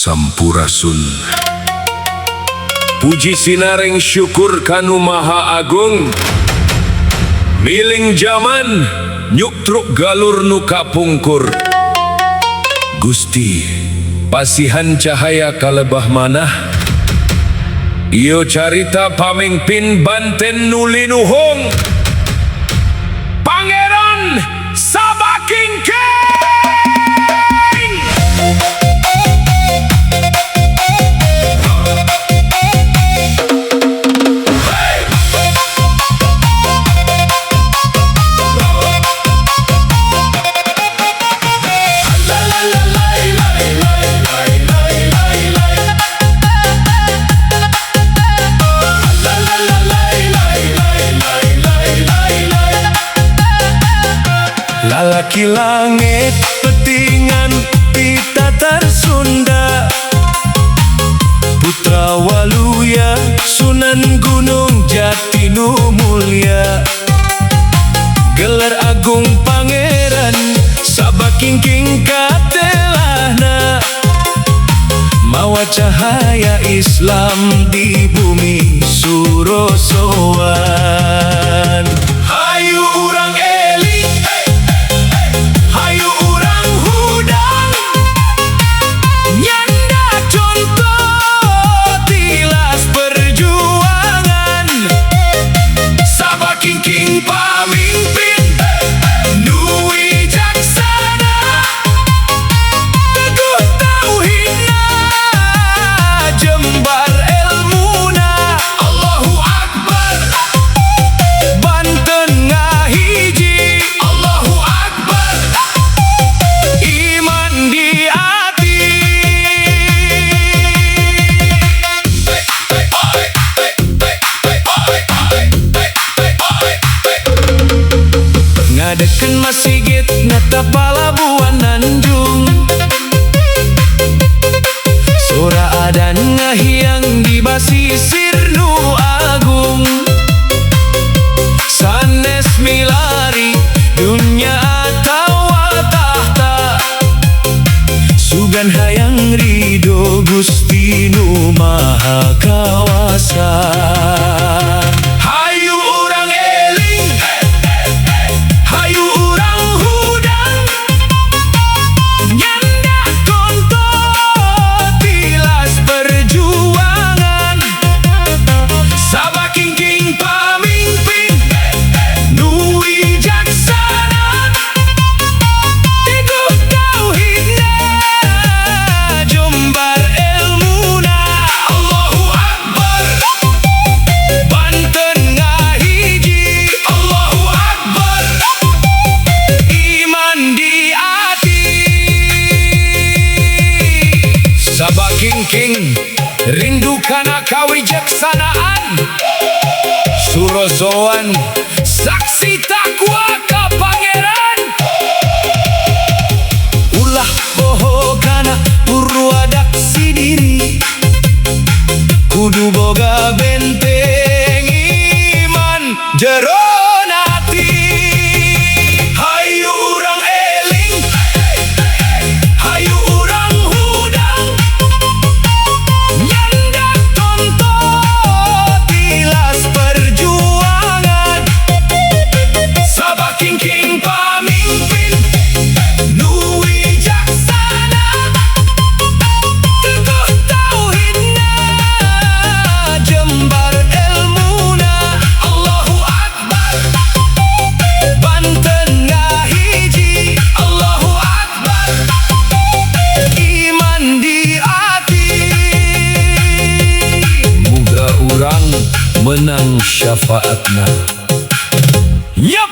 Sampurasun. Puji sinareng syukur kanu maha agung, miling jaman nyuktruk galur nu kapungkur. Gusti pasihan cahaya kalebah manah, iyo carita pamingpin Banten nulinuhung, Pangeran Sabakingking. Lalaki langit petingan pita tersunda, Putra Waluya Sunan Gunung Jatinu Mulia, gelar agung Pangeran Sabakingking katelahna, mawa cahaya Islam di bumi Surosoan. Hayu urang eling, hayu urang hudang, nyanda contoh tilas perjuangan. Sabakingking pamimpin nu wijaksana, teguh tauhidna, jembar ilmuna. Allahu Akbar, Banten ngahiji. Allahu Akbar, iman di hati. Ngadeken masjid nata Palabuhan Nanjung, Sora adan ngahiang di basisir nu agung. Sanes milari dunya atawa tahta, sugan hayang ridho Gusti nu maha kawasa. Hayu urang eling, hayu urang hudang, nyanda contoh tilas perjuangan. Sabakingking pamimpin nu wijaksana, teguh tauhidna, jembar ilmuna. Allahu Akbar, Banten ngahiji. Allahu Akbar, iman di hati. Sabakingking rindu kana kawijaksanaan, Surosoan saksi takwa ka Pangeran. Ulah boho kana purwadaksi diri, kudu boga benteng iman jeron hati. Hayu urang eling, hayu urang hudang, nyanda contoh tilas perjuangan. Sabakingking pamimpin nu wijaksana, teguh tauhidna, jembar ilmuna. Allahu Akbar, Banten ngahiji. Allahu Akbar, iman di hati. Muga urang menang syafaatna. Yup.